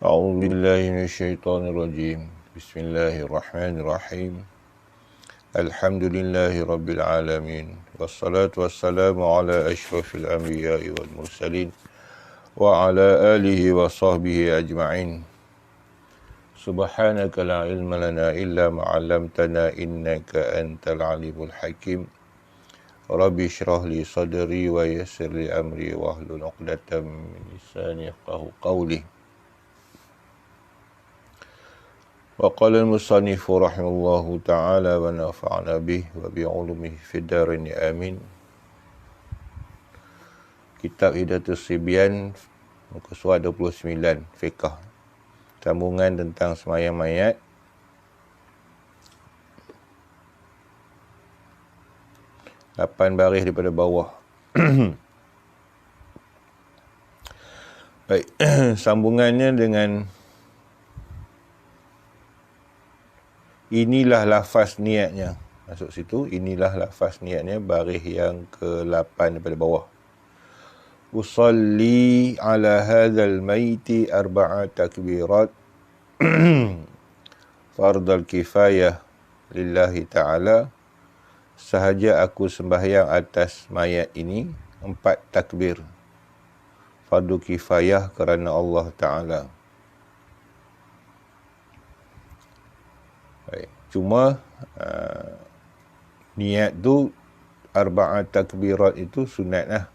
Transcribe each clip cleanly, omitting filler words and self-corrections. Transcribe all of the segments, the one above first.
أعوذ بالله من الشيطان الرجيم بسم الله الرحمن الرحيم الحمد لله رب العالمين والصلاة والسلام على أشرف الأنبياء والمرسلين وعلى آله وصحبه أجمعين سبحانك لا علم لنا إلا ما علمتنا إنك أنت العليم الحكيم رب اشرح لي صدري ويسر لي أمري واحلل عقدة من لساني يفقهوا قولي. وقال المصنف رحمه الله تعالى ونفعنا به وبعلومه في الدارين آمين. Kitab Hidayatus Sibyan muka surat 29 fiqh, sambungan tentang sembahyang mayat. Lapan baris daripada bawah. Baik, sambungannya dengan inilah lafaz niatnya. Masuk situ, inilah lafaz niatnya, baris yang ke-8 daripada bawah. Usalli ala hadzal maiti arba'a takbirat fardal kifayah lillahi ta'ala. Sahaja aku sembahyang atas mayat ini 4 takbir, fardu kifayah kerana Allah Ta'ala. Cuma niat tu arba'at takbirat itu sunat lah.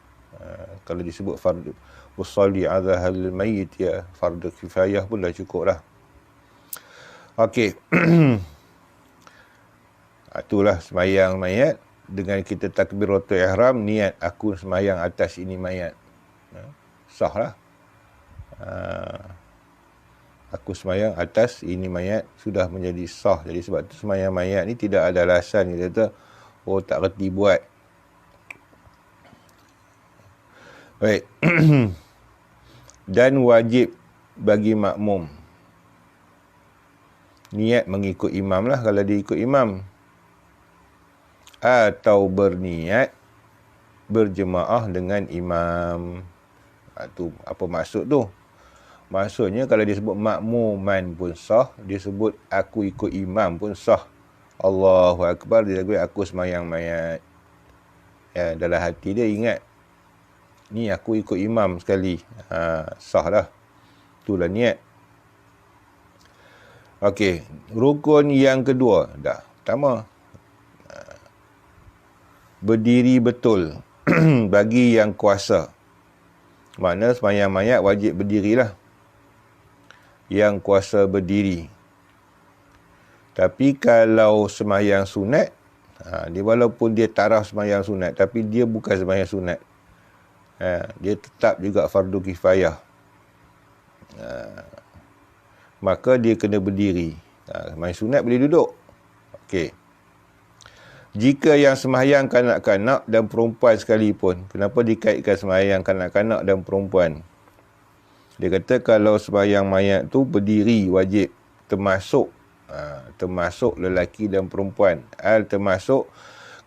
Kalau disebut fardu usalli ala hal mayyit, ya fardu kifayah pun dah cukup lah. Okey. Itulah sembahyang mayat dengan kita takbiratul ihram, niat aku sembahyang atas ini mayat. Sah lah. Aku sembahyang atas ini mayat, sudah menjadi sah. Jadi sebab tu sembahyang mayat ni tidak ada alasan kita kata oh tak reti buat. Baik. Dan wajib bagi makmum niat mengikut imam lah kalau dia ikut imam, atau berniat berjemaah dengan imam. Tu apa maksud tu? Maksudnya kalau disebut makmuman pun sah, disebut aku ikut imam pun sah. Allahu Akbar, dia kata aku sembahyang mayat. Ya, dalam hati dia ingat, ni aku ikut imam sekali. Sah lah. Itulah niat. Okey, rukun yang kedua. Dah, pertama. Berdiri betul bagi yang kuasa. Makna sembahyang mayat wajib berdirilah. Yang kuasa berdiri. Tapi kalau sembahyang sunat, dia walaupun dia taraf sembahyang sunat, tapi dia bukan sembahyang sunat. Dia tetap juga fardu kifayah. Maka dia kena berdiri. Sembahyang sunat boleh duduk. Okey. Jika yang sembahyang kanak-kanak dan perempuan sekalipun, kenapa dikaitkan sembahyang kanak-kanak dan perempuan? Dia kata kalau sembahyang mayat tu berdiri wajib, termasuk lelaki dan perempuan, termasuk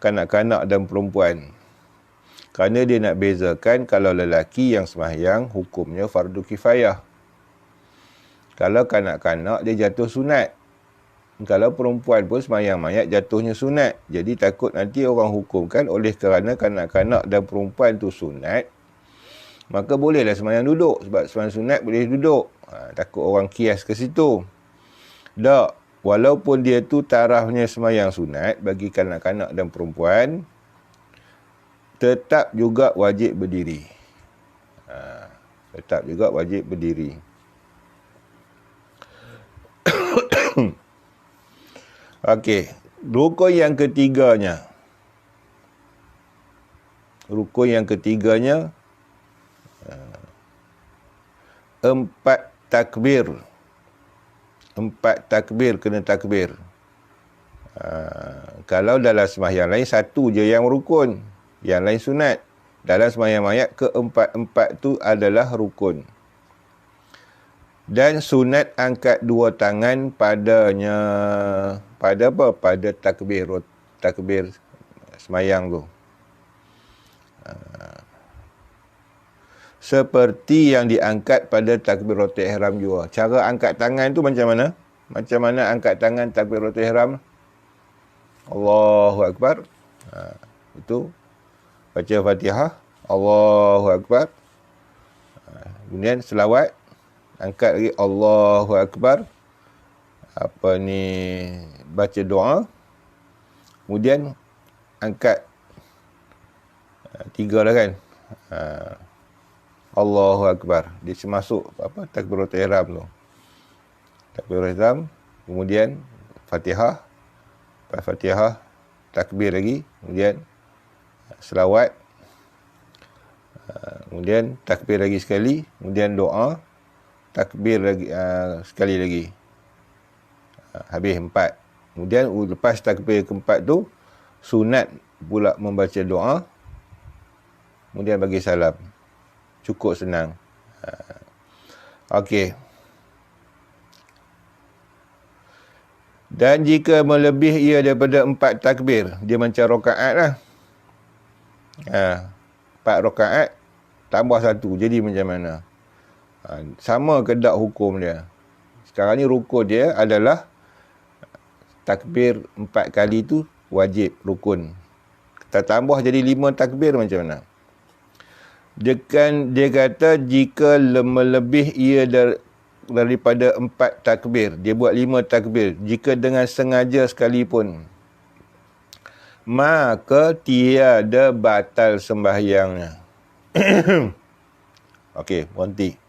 kanak-kanak dan perempuan. Kerana dia nak bezakan, kalau lelaki yang sembahyang hukumnya fardu kifayah. Kalau kanak-kanak dia jatuh sunat. Kalau perempuan pun sembahyang mayat jatuhnya sunat. Jadi takut nanti orang hukumkan oleh kerana kanak-kanak dan perempuan tu sunat, maka bolehlah sembahyang duduk. Sebab sembahyang sunat boleh duduk. Takut orang kias ke situ. Tak. Walaupun dia tu tarafnya sembahyang sunat bagi kanak-kanak dan perempuan, tetap juga wajib berdiri. Tetap juga wajib berdiri. Okey. Rukun yang ketiganya. Empat takbir. 4 takbir kena takbir. Kalau dalam sembahyang lain satu je yang rukun, yang lain sunat. Dalam sembahyang mayat keempat-empat tu adalah rukun. Dan sunat angkat 2 tangan padanya. Pada apa? Pada takbir sembahyang tu. seperti yang diangkat pada takbiratul ihram juga. Cara angkat tangan tu macam mana? Macam mana angkat tangan takbiratul ihram? Allahu Akbar. Itu baca Fatihah, Allahu Akbar. Kemudian selawat, angkat lagi Allahu Akbar. Baca doa. Kemudian angkat 3 lah kan. Allahu Akbar. Dia masuk takbiratul ihram tu. Takbiratul ihram, kemudian Fatihah, lepas Fatihah takbir lagi, kemudian selawat, kemudian takbir lagi sekali, kemudian doa, takbir lagi sekali lagi. Habis 4. Kemudian lepas takbir keempat tu, sunat pula membaca doa, kemudian bagi salam. Cukup senang. Okey. Dan jika melebih ia daripada 4 takbir, dia macam rakaat lah. 4 rakaat tambah 1, jadi macam mana? Sama ke tak hukum dia? Sekarang ni rukun dia adalah takbir 4 kali tu wajib, rukun. Kita tambah jadi 5 takbir macam mana? Dia kata jika melebih ia daripada 4 takbir, dia buat 5 takbir, jika dengan sengaja sekalipun, maka tiada batal sembahyangnya. Okey, berhenti.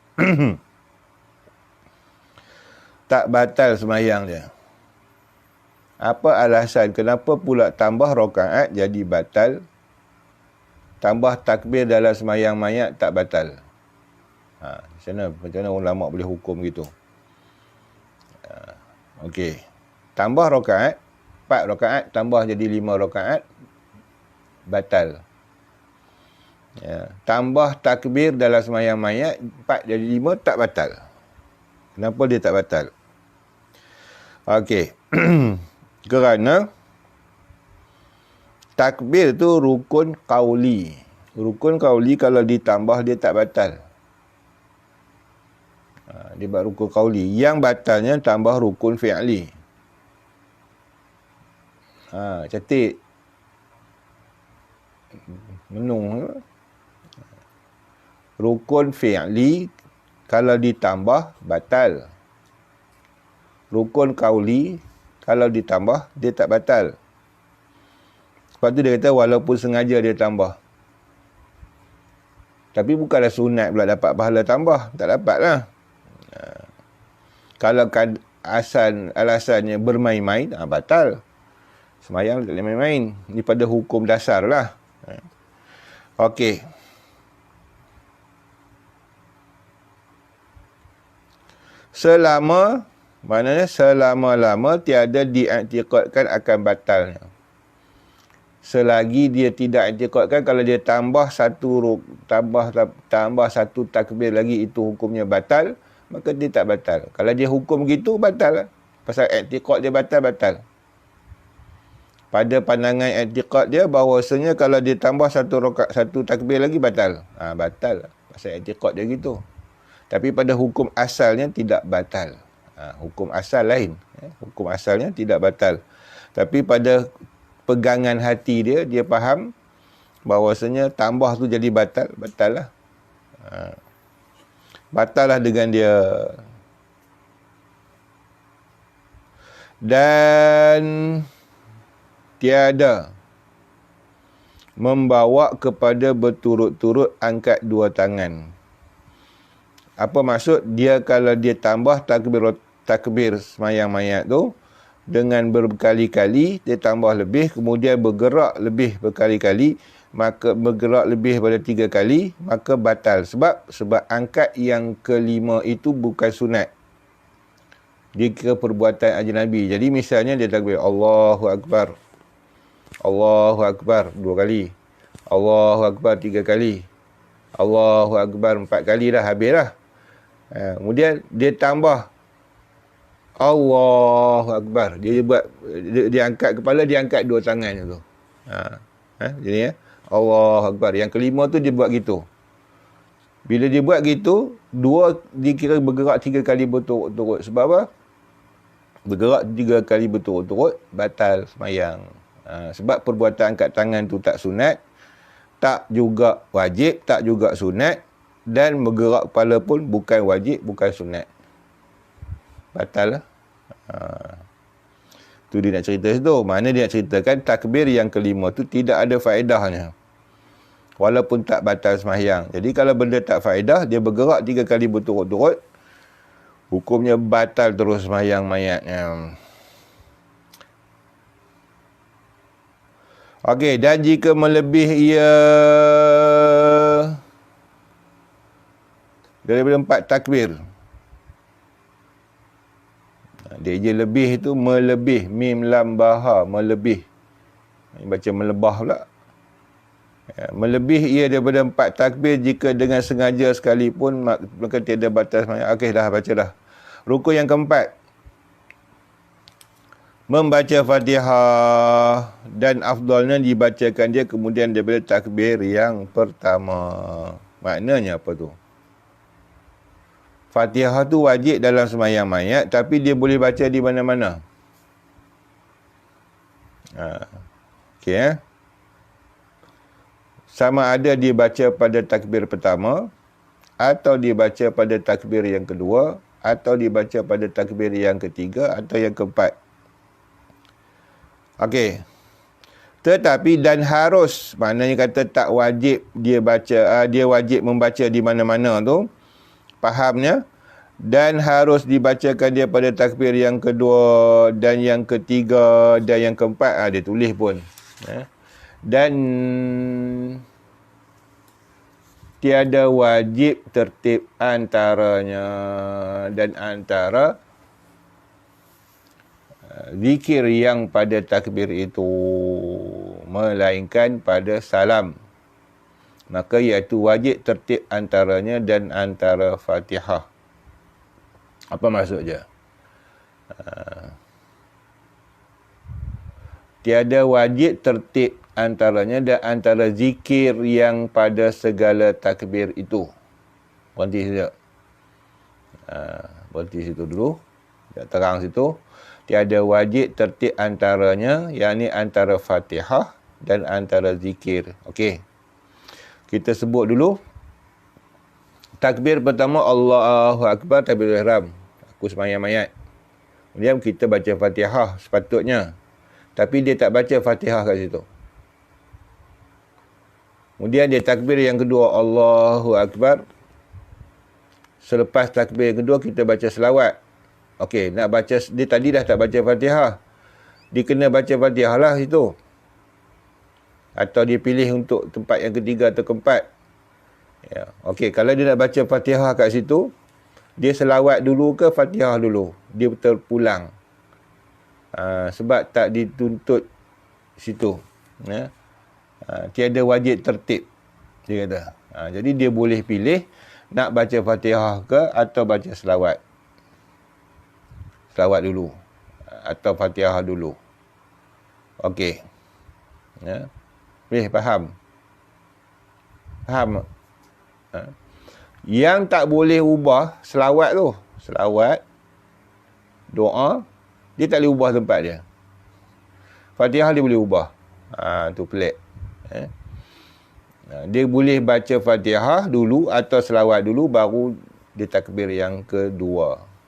Tak batal sembahyang dia. Apa alasan? Kenapa pula tambah rakaat jadi batal? Tambah takbir dalam sembahyang mayat tak batal. Macam mana ulama boleh hukum gitu? Okey. Tambah rakaat, 4 rakaat tambah jadi 5 rakaat, batal. Tambah takbir dalam sembahyang mayat, 4 jadi 5 tak batal. Kenapa dia tak batal? Okey. Kerana takbir tu rukun qauli. Rukun qauli kalau ditambah dia tak batal. Dia buat rukun qauli. Yang batalnya tambah rukun fi'li. Cantik. Menung. Rukun fi'li kalau ditambah batal. Rukun qauli kalau ditambah, dia tak batal. Sebab tu dia kata walaupun sengaja dia tambah. Tapi bukanlah sunat pula dapat pahala tambah. Tak dapat lah. Kalau alasannya bermain-main, batal. Semayang tak boleh main-main. Ini pada hukum dasar lah. Okey. Maknanya selama-lama tiada diiktikadkan akan batalnya. Selagi dia tidak iktikadkan, kalau dia tambah satu takbir lagi, itu hukumnya batal, maka dia tak batal. Kalau dia hukum gitu, batal lah. Pasal iktikad dia batal. Pada pandangan iktikad dia, bahawasanya kalau dia tambah satu takbir lagi, batal. Batal lah. Pasal iktikad dia gitu. Tapi pada hukum asalnya tidak batal. Hukum asal lain. Hukum asalnya tidak batal. Tapi pada pegangan hati dia, dia faham bahawasanya tambah tu jadi batal. Batal lah. Batal lah dengan dia. Dan tiada membawa kepada berturut-turut angkat 2 tangan. Apa maksud? Dia kalau dia tambah takbir semayang mayat tu, dengan berkali-kali, dia tambah lebih, kemudian bergerak lebih berkali-kali, maka bergerak lebih pada 3 kali, maka batal. Sebab angkat yang kelima itu bukan sunat. Dia kira perbuatan ajnabi. Jadi misalnya dia takbir Allahu Akbar. Allahu Akbar 2 kali. Allahu Akbar 3 kali. Allahu Akbar 4 kali dah, habis dah. Kemudian dia tambah Allahu Akbar. Dia angkat kepala, dia angkat 2 tangan tu. Jadi Allahu Akbar. Yang kelima tu dia buat gitu. Bila dia buat gitu, dua dikira bergerak 3 kali berturut-turut. Sebab apa? Bergerak 3 kali berturut-turut, batal semayang. Sebab perbuatan angkat tangan tu tak sunat, tak juga wajib, tak juga sunat, dan bergerak kepala pun bukan wajib, bukan sunat. Batal lah. Tu dia nak cerita situ. Mana dia nak ceritakan takbir yang kelima tu tidak ada faedahnya. Walaupun tak batal sembahyang. Jadi kalau benda tak faedah, dia bergerak 3 kali berturut-turut, hukumnya batal terus sembahyang mayatnya. Okey, dan jika melebih ia daripada 4 takbir. Dia je lebih itu melebih, mim lam baha, melebih. Baca melebah pula. Melebih ia daripada 4 takbir jika dengan sengaja sekalipun, maka tiada batas sembahyang. Okey dah, baca dah. Rukun yang keempat, membaca Fatihah, dan afdalnya dibacakan dia kemudian daripada takbir yang pertama. Maknanya apa tu? Fatihah tu wajib dalam sembahyang mayat, tapi dia boleh baca di mana-mana. Okey, sama ada dia baca pada takbir pertama, atau dia baca pada takbir yang kedua, atau dia baca pada takbir yang ketiga, atau yang keempat. Okey. Tetapi dan harus, maknanya kata tak wajib dia baca, dia wajib membaca di mana-mana tu. Fahamnya? Dan harus dibacakan dia pada takbir yang kedua, dan yang ketiga, dan yang keempat. Dia tulis pun. Dan tiada wajib tertib antaranya dan antara zikir yang pada takbir itu, melainkan pada salam. Maka iaitu wajib tertib antaranya dan antara Fatihah. Apa maksudnya? Tiada wajib tertib antaranya dan antara zikir yang pada segala takbir itu. Berhenti sekejap. Berhenti situ dulu. Tak terang situ. Tiada wajib tertib antaranya, yakni antara Fatihah dan antara zikir. Okey. Kita sebut dulu. Takbir pertama, Allahu Akbar, takbirul ihram. Aku sembahyang mayat. Kemudian kita baca Fatihah sepatutnya. Tapi dia tak baca Fatihah kat situ. Kemudian dia takbir yang kedua, Allahu Akbar. Selepas takbir yang kedua, kita baca selawat. Okey, nak baca, dia tadi dah tak baca Fatihah. Dia kena baca Fatihah lah situ. Atau dia pilih untuk tempat yang ketiga atau keempat. Ya. Okey, kalau dia nak baca Fatihah kat situ, dia selawat dulu ke Fatihah dulu? Dia terpulang. Sebab tak dituntut situ. Ya. Tiada wajib tertib, dia kata. Jadi dia boleh pilih nak baca Fatihah ke atau baca selawat. Selawat dulu. Atau Fatihah dulu. Okey. Ya. Boleh faham? Faham? Yang tak boleh ubah selawat tu. Selawat, doa, dia tak boleh ubah tempat dia. Fatihah dia boleh ubah. Tu pelik. Dia boleh baca Fatihah dulu atau selawat dulu, baru dia takbir yang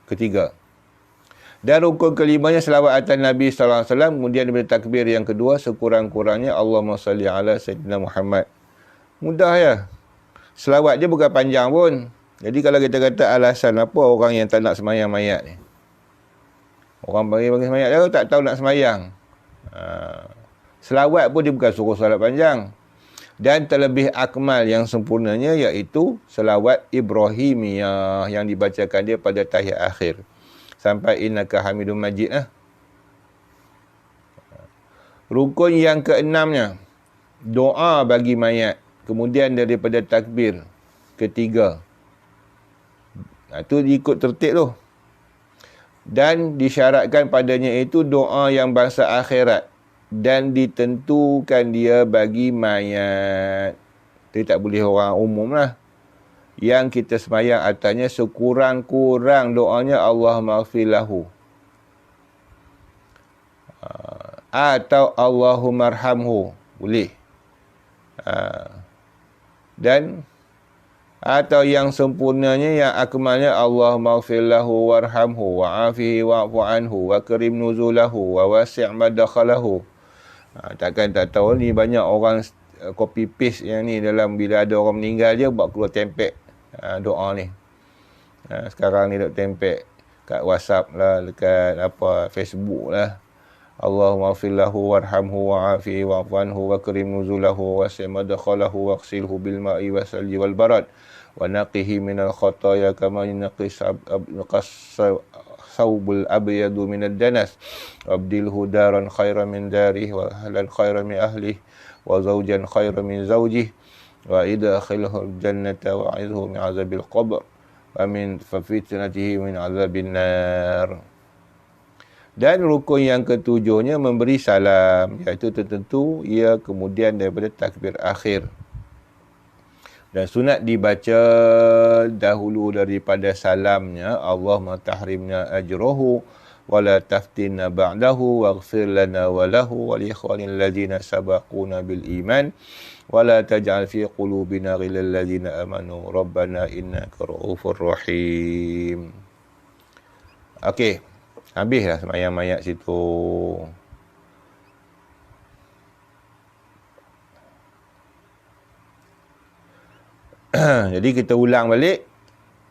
ketiga. Dan rukun kelimanya selawat atas Nabi sallallahu alaihi wasallam, kemudian daripada takbir yang kedua sekurang-kurangnya Allahumma salli ala sayyidina Muhammad. Mudah ya. Selawat dia bukan panjang pun. Jadi kalau kita kata alasan apa orang yang tak nak sembahyang mayat ni. Orang bagi sembahyang dia tak tahu nak sembahyang. Selawat pun dia bukan suruh salat panjang. Dan terlebih akmal yang sempurnanya iaitu selawat Ibrahimiyah yang dibacakan dia pada tahiyat akhir. Sampai innaka hamidum majid lah. Rukun yang keenamnya, doa bagi mayat. Kemudian daripada takbir ketiga. Itu ikut tertib tu. Dan disyaratkan padanya itu doa yang bangsa akhirat. Dan ditentukan dia bagi mayat. Dia tak boleh orang umum lah. yang kita semayang atasnya sekurang-kurang doanya Allahumma ighfir lahu. Atau Allahumma arhamhu. Boleh. Dan atau yang sempurnanya, yang akmalnya, Allahumma ighfir lahu warhamhu wa'afihi wa'fu anhu wa karim nuzulahu wa wasi' madakhalahu. Takkan tak tahu ni banyak orang copy paste yang ni dalam bila ada orang meninggal je buat keluar tempek doa ni. Sekarang ni duk tempek kat WhatsApp lah, dekat apa Facebook lah. Allahumma ighfir lahu warhamhu wa'afihi wa'fu anhu wa karim nuzulahu wa wasi' madakhalahu waghsilhu bil ma'i wasalji wal barad wa naqihi minal khataya kama yunqis thawbul abyadu minad danas abdilhu daran khairan min darihi wa ahlan khairan min ahlihi wa zawjan khairan min zawjihi wa idkhilhu jannata wa a'idhu min azabil qabr wa min fitnatihi min azabin nar. Dan rukun yang ketujuhnya memberi salam, iaitu tertentu ia kemudian daripada takbir akhir. Dan sunat dibaca dahulu daripada salamnya, Allahumma tahrimna ajrahu wa la taftinna ba'dahu waghfir lana wa lahu wa li ikhwanil ladzina sabaquna bil iman wa la taj'al fi qulubina ghillal ladzina amanu rabbana innaka ra'ufur rahim. Okey, habislah sembahyang mayat situ. Jadi kita ulang balik.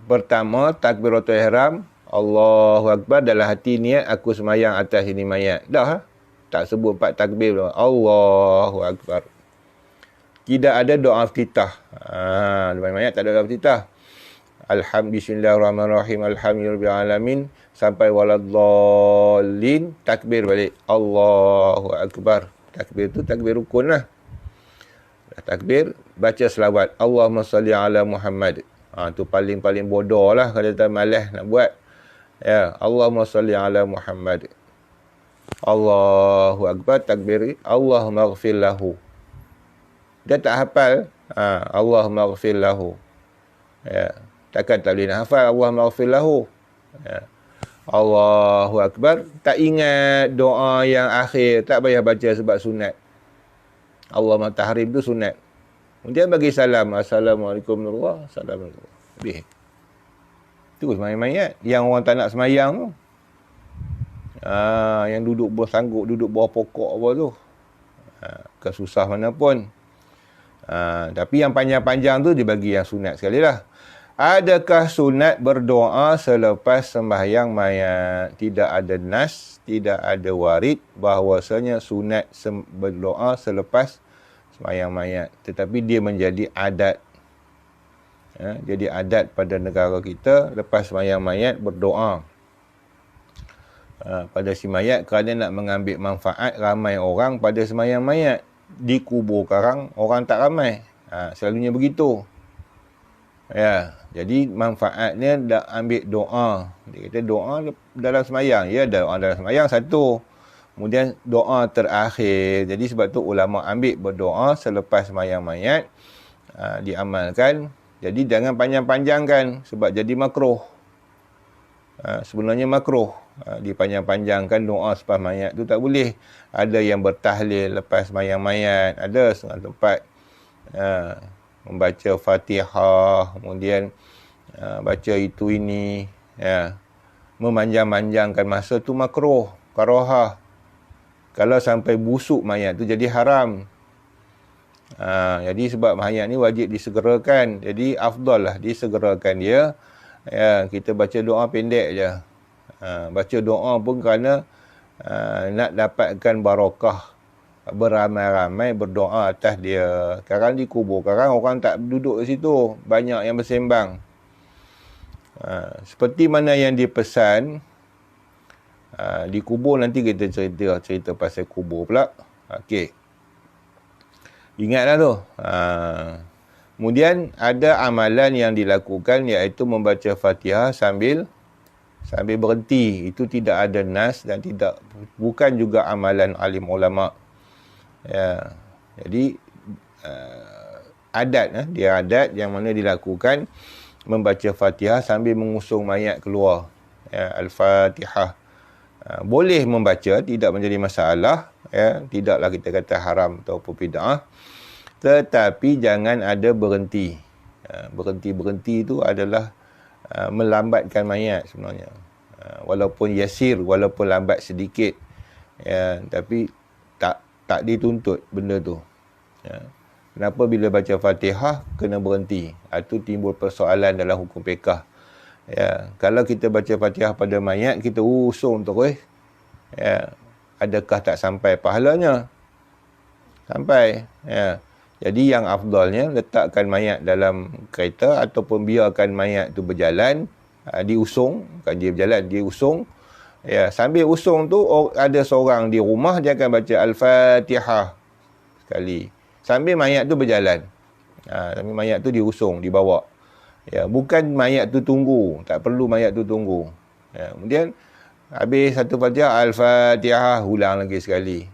Pertama, takbiratul ihram, Allahu Akbar, dalam hati niat aku semayang atas ini mayat. Dah, tak sebut 4 takbir. Allahu Akbar. Tidak ada doa iftitah. Doa mayat tak ada doa iftitah. Bismillahirrahmanirrahim. Alhamdulillahirrahmanirrahim. Sampai waladhdallin. Takbir balik. Allahu Akbar. Takbir tu takbir rukun lah. Takbir, baca selawat. Allahumma salli ala Muhammad. Tu paling-paling bodoh lah kalau kita malas nak buat. Ya, Allahumma salli ala Muhammad. Allahu Akbar, takbir. Allahumma ighfir lahu. Dia tak hafal. Allahumma ighfir lahu. Ya, takkan tak boleh nak hafal Allahumma ighfir lahu. Ya. Allahu Akbar, tak ingat doa yang akhir, tak payah baca sebab sunat. Allahumma tahrim tu sunat. Kemudian bagi salam. Assalamualaikum warahmatullahi wabarakatuh. Assalamualaikum. Habis. Itu semayang mayat. Yang orang tak nak semayang tu. Yang duduk bersanggup, duduk bawah pokok apa tu. Kesusah mana pun. Tapi yang panjang-panjang tu dia bagi yang sunat sekali lah. Adakah sunat berdoa selepas sembahyang mayat? Tidak ada nas, tidak ada warid bahawasanya sunat berdoa selepas sembahyang mayat. Tetapi dia menjadi adat. Jadi adat pada negara kita, lepas sembahyang mayat berdoa pada si mayat, kerana nak mengambil manfaat ramai orang pada sembahyang mayat. Di kubur karang orang tak ramai. Selalunya begitu. Ya, jadi manfaatnya dah ambil doa. Dia kata doa dalam sembahyang. Ya, doa dalam sembahyang satu. Kemudian doa terakhir. Jadi sebab tu ulama ambil berdoa selepas sembahyang mayat diamalkan. Jadi jangan panjang-panjangkan sebab jadi makruh. Sebenarnya makruh dipanjang-panjangkan doa selepas mayat tu tak boleh. Ada yang bertahlil lepas sembahyang mayat, ada setengah tempat membaca Fatihah, kemudian baca itu ini, ya. Memanjang-manjangkan masa tu makruh, karahah. Kalau sampai busuk mayat tu jadi haram. Jadi sebab mayat ni wajib disegerakan. Jadi afdal lah disegerakan dia. Ya, kita baca doa pendek je. Baca doa pun kerana nak dapatkan barakah, beramai-ramai berdoa atas dia. Sekarang di kubur, sekarang orang tak duduk di situ, banyak yang bersembang. Seperti mana yang dipesan di kubur, nanti kita cerita pasal kubur pula. Okey, ingatlah tu. Kemudian ada amalan yang dilakukan, iaitu membaca Fatihah sambil berhenti. Itu tidak ada nas dan bukan juga amalan alim ulama. Ya, jadi adat. Dia adat yang mana dilakukan membaca Fatihah sambil mengusung mayat keluar. Ya, Al-Fatihah. Boleh membaca, tidak menjadi masalah. Ya, tidaklah kita kata haram ataupun bid'ah. Tetapi jangan ada berhenti. Berhenti-berhenti itu adalah melambatkan mayat sebenarnya. Walaupun yasir, walaupun lambat sedikit. Ya, tapi tak dituntut benda tu. Ya. Kenapa bila baca Fatihah kena berhenti? Itu timbul persoalan dalam hukum fiqh. Ya, kalau kita baca Fatihah pada mayat, kita usung terus. Ya, adakah tak sampai pahalanya? Sampai. Ya. Jadi yang afdalnya letakkan mayat dalam kereta ataupun biarkan mayat tu berjalan, diusung, bukan dia berjalan, dia usung. Ya, sambil usung tu ada seorang di rumah dia akan baca Al-Fatihah sekali. Sambil mayat tu berjalan. Sambil mayat tu diusung, dibawa. Ya, bukan mayat tu tunggu. Tak perlu mayat tu tunggu. Ya, kemudian, habis satu Fatihah, Al-Fatihah, ulang lagi sekali.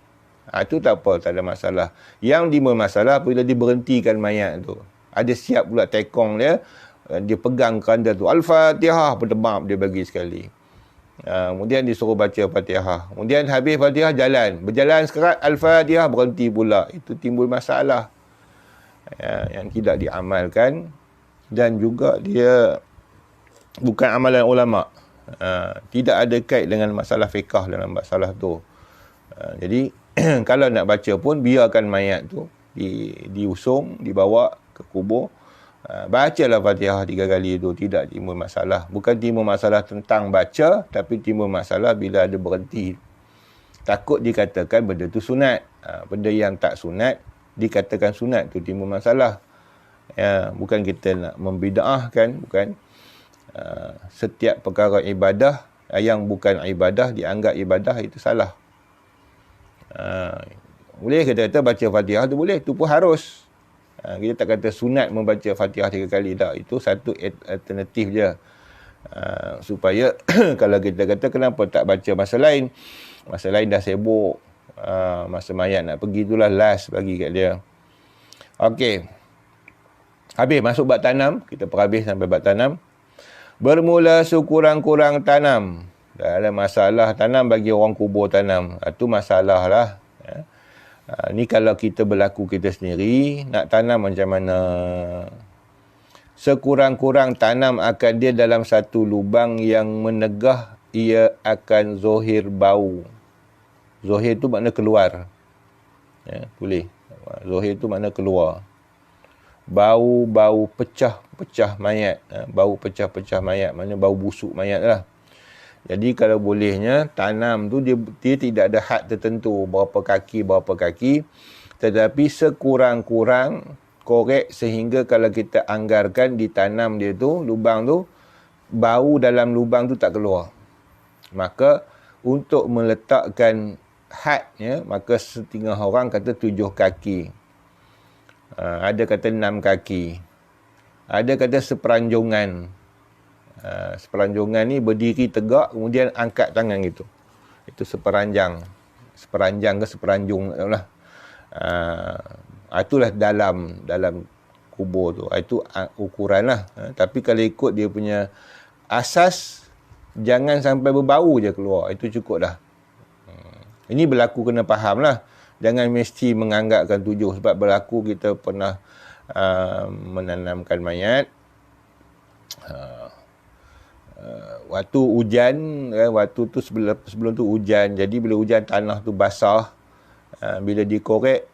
Itu tak apa, tak ada masalah. Yang timbul masalah bila diberhentikan mayat tu. Ada siap pula tekong dia. Dia pegang kanda tu. Al-Fatihah, berdebam dia bagi sekali. Kemudian disuruh baca Fatihah. Kemudian habis Fatihah jalan. Berjalan sekerat Al-Fatihah berhenti pula. Itu timbul masalah. Yang tidak diamalkan. Dan juga dia bukan amalan ulama'. Tidak ada kait dengan masalah fiqh dalam masalah tu. Jadi kalau nak baca pun biarkan mayat tu diusung, dibawa ke kubur. Bacalah Fatihah 3 kali itu, tidak timbul masalah. Bukan timbul masalah tentang baca, tapi timbul masalah bila ada berhenti. Takut dikatakan benda tu sunat. Benda yang tak sunat dikatakan sunat, tu timbul masalah. Ya, bukan kita nak membida'ahkan, bukan. Setiap perkara ibadah yang bukan ibadah dianggap ibadah, itu salah. Boleh kita kata baca Fatihah tu boleh, tu pun harus. Kita tak kata sunat membaca Fatihah 3 kali tak. Itu satu alternatif je. Supaya kalau kita kata kenapa tak baca masa lain. Masa lain dah sibuk. Masa mayat nak pergi itulah last bagi kat dia. Okey. Habis masuk bab tanam. Kita perhabis sampai bab tanam. Bermula sekurang-kurang tanam. Tak ada masalah tanam bagi orang kubur tanam. Itu masalah lah. Ni kalau kita berlaku kita sendiri, nak tanam macam mana? Sekurang-kurang tanam akan dia dalam satu lubang yang menegah, ia akan zohir bau. Zohir tu makna keluar. Ya, boleh. Zohir tu makna keluar. Bau pecah-pecah mayat. Bau pecah-pecah mayat, makna bau busuk mayat lah. Jadi kalau bolehnya tanam tu dia tidak ada had tertentu berapa kaki, tetapi sekurang-kurang korek sehingga kalau kita anggarkan ditanam dia tu, lubang tu, bau dalam lubang tu tak keluar. Maka untuk meletakkan hadnya, maka setengah orang kata 7 kaki. Ada kata 6 kaki. Ada kata seperanjongan. Seperanjongan ni berdiri tegak, kemudian angkat tangan gitu. Itu seperanjang. Seperanjang ke seperanjung, tak tahulah. Itulah dalam kubur tu. Itu ukuran lah. Tapi kalau ikut dia punya asas, jangan sampai berbau je keluar. Itu cukup dah. Ini berlaku kena faham lah. Jangan mesti menganggapkan 7. Sebab berlaku kita pernah menanamkan mayat. Waktu hujan, waktu tu sebelum tu hujan. Jadi bila hujan tanah tu basah, bila dikorek,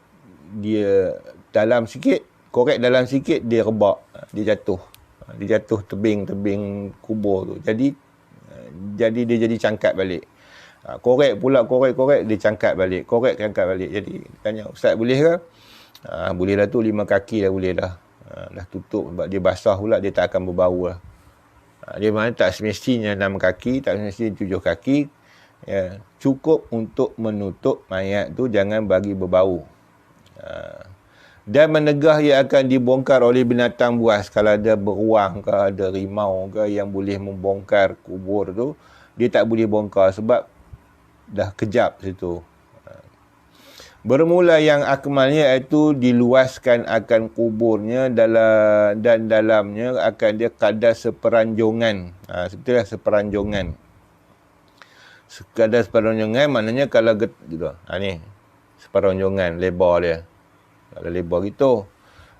dia dalam sikit, korek dalam sikit, dia rebak, dia jatuh tebing kubur tu. Jadi dia jadi cangkat balik. Korek dia cangkat balik. Cangkat balik. Jadi tanya, Ustaz boleh ke? Boleh dah tu, 5 kaki dah boleh dah. Dah tutup sebab dia basah pula, dia tak akan berbau lah. Dia mana tak semestinya 6 kaki, tak semestinya 7 kaki. Ya, cukup untuk menutup mayat tu, jangan bagi berbau. Dan menegah ia akan dibongkar oleh binatang buas. Kalau ada beruang ke, ada rimau ke yang boleh membongkar kubur tu, dia tak boleh bongkar sebab dah kejap situ. Bermula yang akmalnya iaitu diluaskan akan kuburnya dan dalamnya akan dia kadar seperanjongan. Sepertilah seperanjongan. Kadar seperanjongan maknanya kalau gitu. Ni seperanjongan lebar dia. Kalau lebar gitu.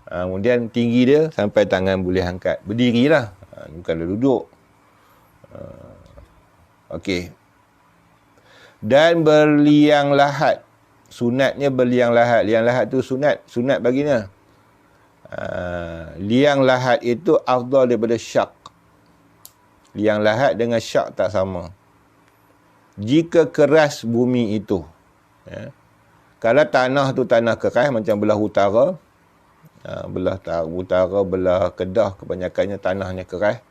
Kemudian tinggi dia sampai tangan boleh angkat. Berdirilah. Bukan duduk. Okey. Dan berliang lahat. Sunatnya berliang lahat. Liang lahat tu sunat. Sunat baginda. Liang lahat itu afdal daripada syak. Liang lahat dengan syak tak sama. Jika keras bumi itu. Kalau tanah tu tanah keras macam belah utara. Belah utara, belah Kedah kebanyakannya tanahnya keras.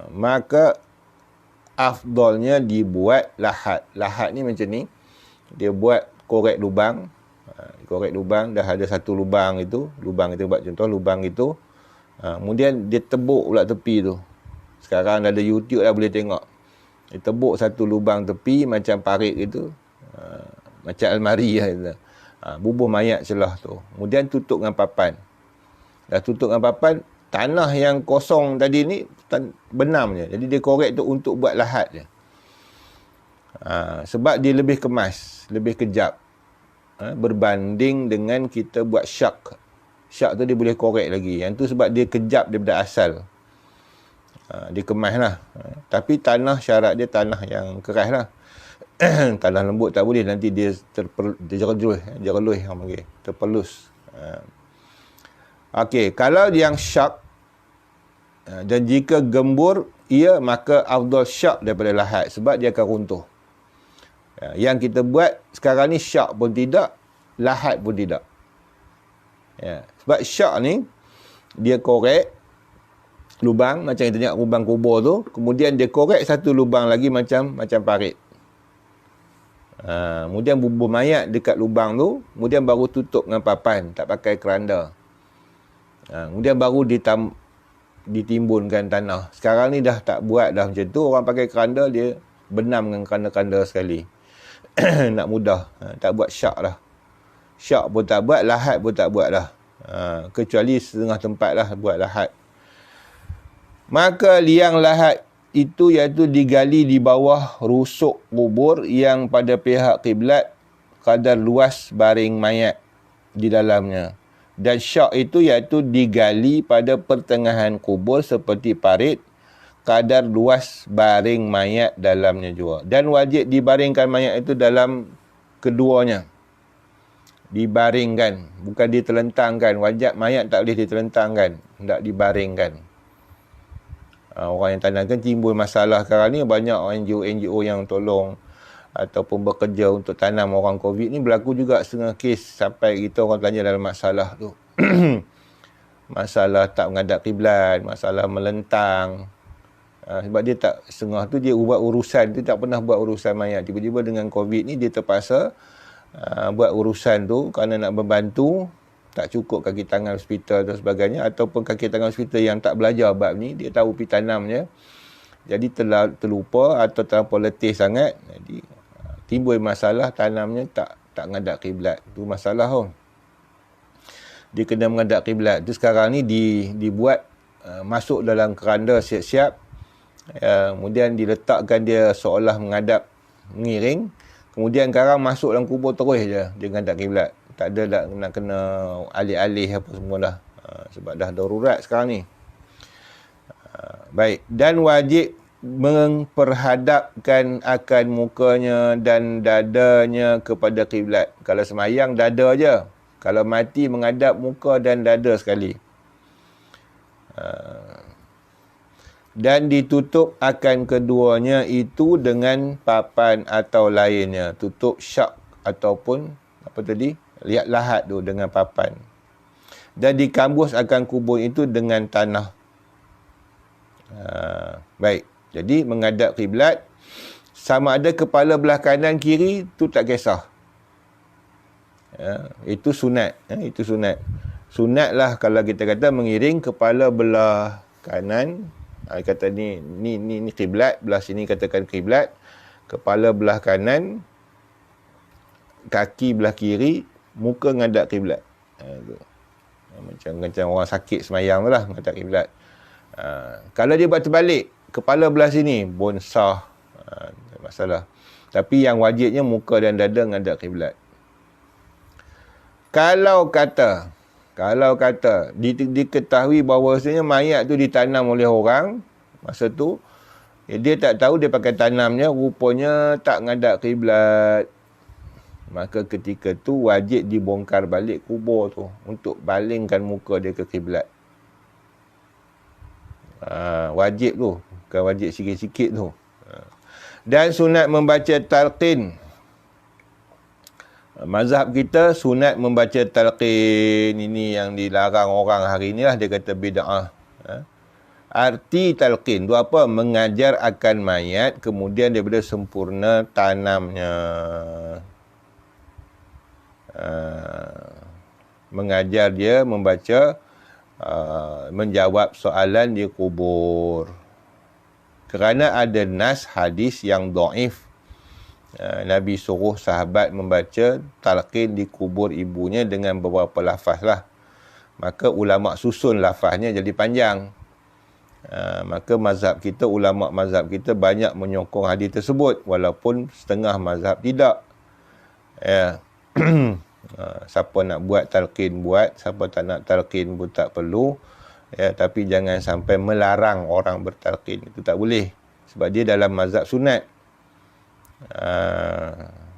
Maka afdalnya dibuat lahat. Lahat ni macam ni. Dia buat korek lubang. Korek lubang, dah ada satu lubang itu. Lubang kita buat contoh, lubang itu. Kemudian dia tebuk pula tepi tu. Sekarang dah ada YouTube dah boleh tengok. Dia tebuk satu lubang tepi macam parit gitu. Macam almari lah. Bubuh mayat celah tu. Kemudian tutup dengan papan. Dah tutup dengan papan, tanah yang kosong tadi ni benam je. Jadi dia korek tu untuk buat lahat je. Sebab dia lebih kemas, lebih kejap. Berbanding dengan kita buat syak. Syak tu dia boleh korek lagi. Yang tu sebab dia kejap daripada asal. Dia kemas lah. Tapi tanah syarat dia tanah yang keras lah. Tanah lembut tak boleh. Nanti dia jereluih orang panggil. Terpelus. Okey, kalau yang syak dan jika gembur, ia maka afdal syak daripada lahat. Sebab dia akan runtuh. Yang kita buat sekarang ni syak pun tidak, lahat pun tidak. Sebab syak ni dia korek lubang macam kita tengok lubang kubur tu, kemudian dia korek satu lubang lagi macam parit. Kemudian bubur mayat dekat lubang tu, kemudian baru tutup dengan papan, tak pakai keranda. Kemudian baru ditimbunkan tanah. Sekarang ni dah tak buat dah macam tu, orang pakai keranda, dia benam dengan keranda-keranda sekali. Nak mudah. Tak buat syak dah. Syak pun tak buat, lahat pun tak buat dah. Kecuali setengah tempat lah buat lahat. Maka liang lahat itu iaitu digali di bawah rusuk kubur yang pada pihak kiblat kadar luas baring mayat di dalamnya. Dan syak itu iaitu digali pada pertengahan kubur seperti parit kadar luas baring mayat dalamnya juga. Dan wajib dibaringkan mayat itu dalam keduanya. Dibaringkan. Bukan ditelentangkan. Wajib mayat tak boleh ditelentangkan. Tak dibaringkan. Orang yang tanamkan timbul masalah sekarang ni. Banyak NGO yang tolong ataupun bekerja untuk tanam orang COVID ni berlaku juga setengah kes sampai kita orang tanya dalam masalah tu. Masalah tak menghadap kiblat, masalah melentang. Sebab dia tak setengah tu dia buat urusan tu tak pernah buat urusan mayat. Tiba-tiba dengan COVID ni dia terpaksa buat urusan tu kerana nak membantu. Tak cukup kaki tangan hospital dan sebagainya. Ataupun kaki tangan hospital yang tak belajar bab ni, dia tahu pergi tanam je. Jadi terlupa atau terlampau letih sangat. Jadi timbul masalah tanamnya tak menghadap kiblat. Tu masalah tu. Dia kena menghadap kiblat. Tu sekarang ni dibuat masuk dalam keranda siap-siap. Kemudian diletakkan dia seolah menghadap mengiring. Kemudian sekarang masuk dalam kubur terus je dia menghadap kiblat. Tak ada nak kena alih-alih apa semua dah. Sebab dah darurat sekarang ni. Baik. Dan wajib memperhadapkan akan mukanya dan dadanya kepada kiblat. Kalau semayang dada je. Kalau mati menghadap muka dan dada sekali. Dan ditutup akan keduanya itu dengan papan atau lainnya. Tutup syak ataupun apa tadi? Lihat lahat tu dengan papan. Dan dikambus akan kubur itu dengan tanah. Baik. Jadi menghadap kiblat sama ada kepala belah kanan kiri tu tak kisah. Itu sunat. Itu sunat. Sunatlah kalau kita kata mengiring kepala belah kanan. Kata ni kiblat, belah sini katakan kiblat, kepala belah kanan kaki belah kiri, muka ngadap kiblat. Macam orang sakit semayang tu lah, ngadap kiblat. Kalau dia buat terbalik, kepala belah sini, pun sah. Tak masalah. Tapi yang wajibnya muka dan dada ngadap kiblat. Kalau kata diketahui bahawasanya mayat tu ditanam oleh orang masa tu, dia tak tahu dia pakai tanamnya, rupanya tak ngadap kiblat, maka ketika tu wajib dibongkar balik kubur tu untuk balingkan muka dia ke kiblat. Wajib tu, bukan wajib sikit-sikit tu. Dan sunat membaca talqin. Mazhab kita sunat membaca talqin. Ini yang dilarang orang hari ni lah, dia kata bid'ah. Arti talqin tu apa? Mengajar akan mayat, kemudian daripada sempurna tanamnya. Mengajar dia membaca, menjawab soalan di kubur. Kerana ada nas hadis yang dhaif, Nabi suruh sahabat membaca talqin di kubur ibunya dengan beberapa lafaz lah. Maka ulama susun lafaznya jadi panjang. Maka ulama mazhab kita banyak menyokong hadis tersebut, walaupun setengah mazhab tidak. Siapa nak buat talqin buat, siapa tak nak talqin pun tak perlu. Tapi jangan sampai melarang orang bertalqin, itu tak boleh, sebab dia dalam mazhab sunat.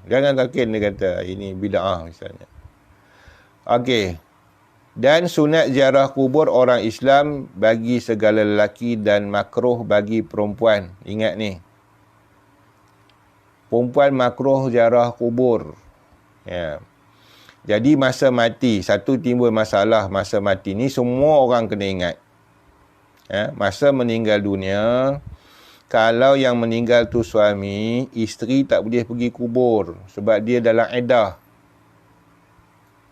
Jangan talqin, dia kata ini bid'ah misalnya. Okey. Dan sunat ziarah kubur orang Islam bagi segala lelaki dan makruh bagi perempuan. Ingat ni, perempuan makruh ziarah kubur. Jadi masa mati, satu timbul masalah masa mati ni, semua orang kena ingat. Masa meninggal dunia, kalau yang meninggal tu suami, isteri tak boleh pergi kubur sebab dia dalam iddah.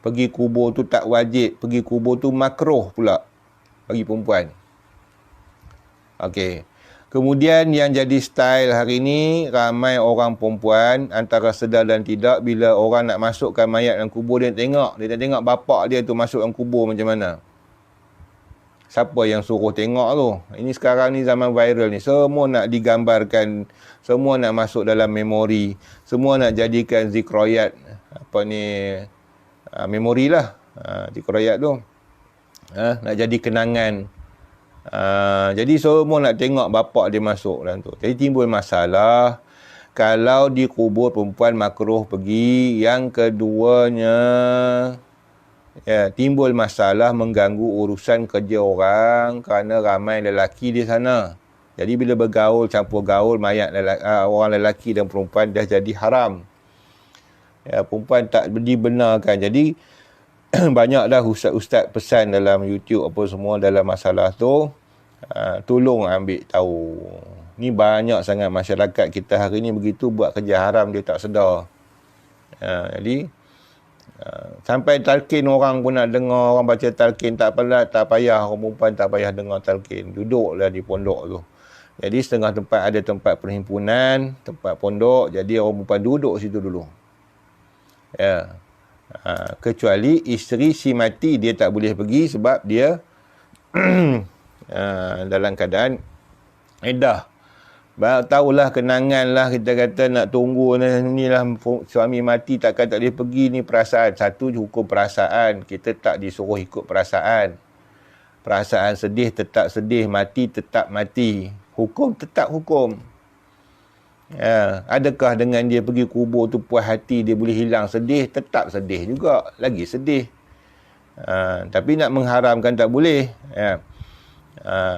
Pergi kubur tu tak wajib, pergi kubur tu makruh pula bagi perempuan. Okey. Kemudian yang jadi style hari ni, ramai orang perempuan antara sedar dan tidak, bila orang nak masukkan mayat dalam kubur, dia tengok bapak dia tu masuk dalam kubur macam mana. Siapa yang suruh tengok tu? Ini sekarang ni zaman viral ni, semua nak digambarkan, semua nak masuk dalam memori, semua nak jadikan zikroyat, memori lah, zikroyat tu. Nak jadi kenangan. Jadi semua nak tengok bapak dia masuk dalam tu. Jadi timbul masalah. Kalau di kubur perempuan makruh pergi. Yang keduanya, timbul masalah mengganggu urusan kerja orang kerana ramai lelaki di sana. Jadi bila bergaul, campur gaul mayat orang lelaki dan perempuan, dah jadi haram. Perempuan tak dibenarkan. Jadi banyak dah ustaz-ustaz pesan dalam YouTube apa semua dalam masalah tu. Tolong ambil tahu. Ni banyak sangat masyarakat kita hari ni begitu buat kerja haram, dia tak sedar. Jadi sampai talqin orang pun nak dengar, orang baca talqin tak payah, orang perempuan tak payah dengar talqin. Duduklah di pondok tu. Jadi setengah tempat ada tempat perhimpunan, tempat pondok, jadi orang perempuan duduk situ dulu. Kecuali isteri si mati, dia tak boleh pergi sebab dia dalam keadaan iddah. Tahulah kenangan lah, kita kata nak tunggu ni lah, suami mati takkan tak boleh pergi, ni perasaan. Satu hukum perasaan, kita tak disuruh ikut perasaan. Perasaan sedih tetap sedih, mati tetap mati. Hukum tetap hukum. Adakah dengan dia pergi kubur tu puas hati, dia boleh hilang sedih? Tetap sedih juga, lagi sedih. Tapi nak mengharamkan tak boleh.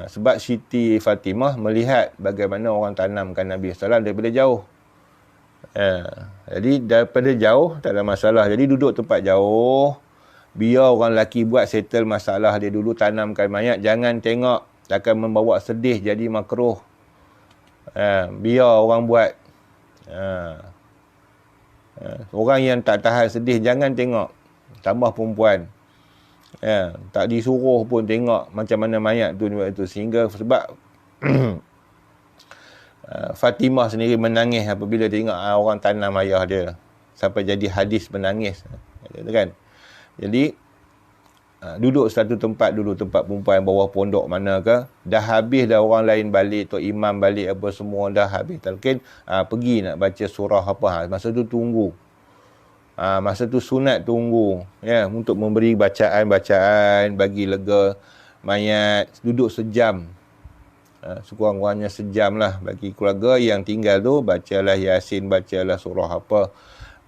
Sebab Siti Fatimah melihat bagaimana orang tanamkan Nabi SAW daripada jauh. Jadi daripada jauh tak ada masalah. Jadi duduk tempat jauh, biar orang lelaki buat settle masalah dia dulu, tanamkan mayat. Jangan tengok akan membawa sedih jadi makruh. Biar orang buat. Orang yang tak tahan sedih jangan tengok, tambah perempuan. Tak disuruh pun tengok macam mana mayat tu buat itu. Sehingga sebab Fatimah sendiri menangis apabila tengok orang tanam ayah dia. sampai jadi hadis menangis. Kan? Jadi duduk satu tempat dulu, tempat perempuan bawah pondok mana ke, dah habis dah orang lain balik, tok imam balik apa semua dah habis talqin, pergi nak baca surah apa, masa tu tunggu. Masa tu sunat tunggu, ya, untuk memberi bacaan-bacaan bagi lega mayat, duduk sejam. Sekurang-kurangnya sejam lah bagi keluarga yang tinggal tu, bacalah Yasin, bacalah surah apa,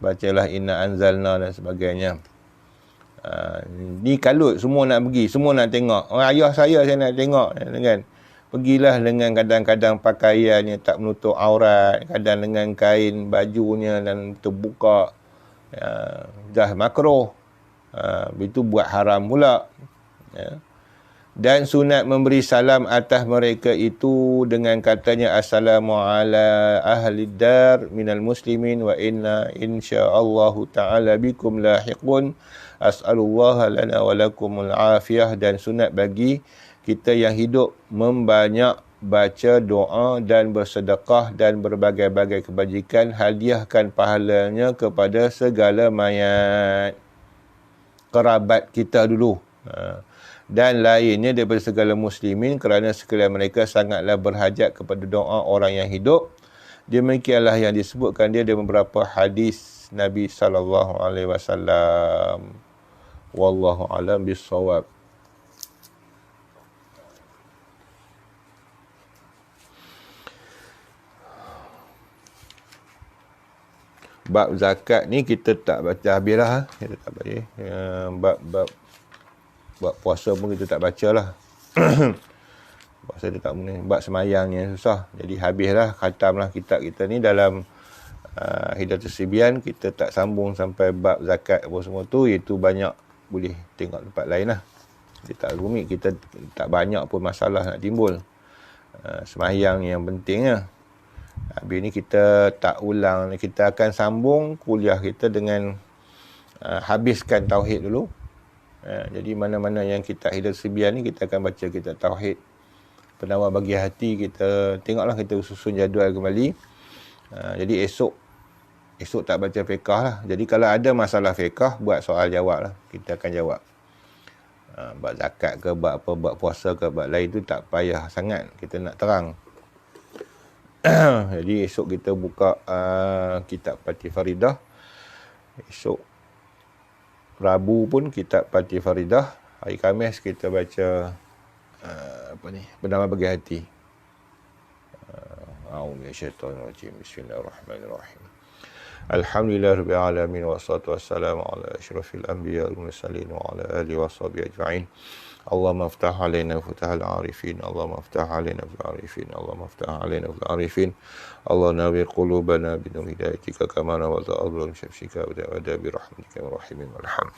bacalah Inna Anzalna dan sebagainya. Ni kalut semua nak pergi, semua nak tengok. Ayah saya nak tengok, kan. Pergilah dengan kadang-kadang pakaian yang tak menutup aurat, kadang dengan kain bajunya dan terbuka. Dah makruh. Itu buat haram pula. Ya. Dan sunat memberi salam atas mereka itu dengan katanya assalamu ala ahli dar minal muslimin wa inna insyaallahu ta'ala bikum lahiqun. As'alullah lana wa lakumul afiyah. Dan sunat bagi kita yang hidup membanyak baca doa dan bersedekah dan berbagai-bagai kebajikan, hadiahkan pahalanya kepada segala mayat kerabat kita dulu, dan lainnya daripada segala muslimin, kerana sekalian mereka sangatlah berhajat kepada doa orang yang hidup. Demikianlah yang disebutkan dia dalam beberapa hadis Nabi sallallahu alaihi wasallam. Wallahu a'lam bissawab. Bab zakat ni kita tak baca habis lah. Kita tak baca. Bab puasa pun kita tak baca lah. Puasa dia tak boleh. Bab semayangnya susah. Jadi habislah, khatamlah kitab kita ni dalam Hidayatus Sibyan. Kita tak sambung sampai bab zakat apa semua tu. Itu banyak boleh tengok tempat lain lah. Dia tak rumit. Kita tak banyak pun masalah nak timbul. Semayang yang pentingnya. Habis ni kita tak ulang. Kita akan sambung kuliah kita dengan habiskan tauhid dulu. Jadi mana-mana yang kita Hidayatus Sibyan ni kita akan baca kitab tauhid. Penawar bagi hati kita tengoklah, kita susun jadual kembali. Jadi esok tak baca fiqah lah. Jadi kalau ada masalah fiqah, buat soal jawab lah. Kita akan jawab. Bab zakat ke, bab apa, bab puasa ke, bab lain tu tak payah sangat. Kita nak terang. Jadi esok kita buka kitab Fatih Faridah. Esok Rabu pun kitab Fatih Faridah. Hari Khamis kita baca Penawar bagi hati. A'udzubillahi Bismillahirrahmanirrahim. Alhamdulillahirabbil alamin wassalatu wassalamu ala asyrafil anbiya'i wal mursalin wa ala alihi washabihi ajma'in. Allahumma aftah alaina futahal arifin. Allahumma aftah alaina fil arifin. Allahumma aftah alaina fil arifin. Allah nawwir qulubana bi nur hidayatika kama nawwarta ardhal syamsika wa bi rahmatika ya rahimin warham.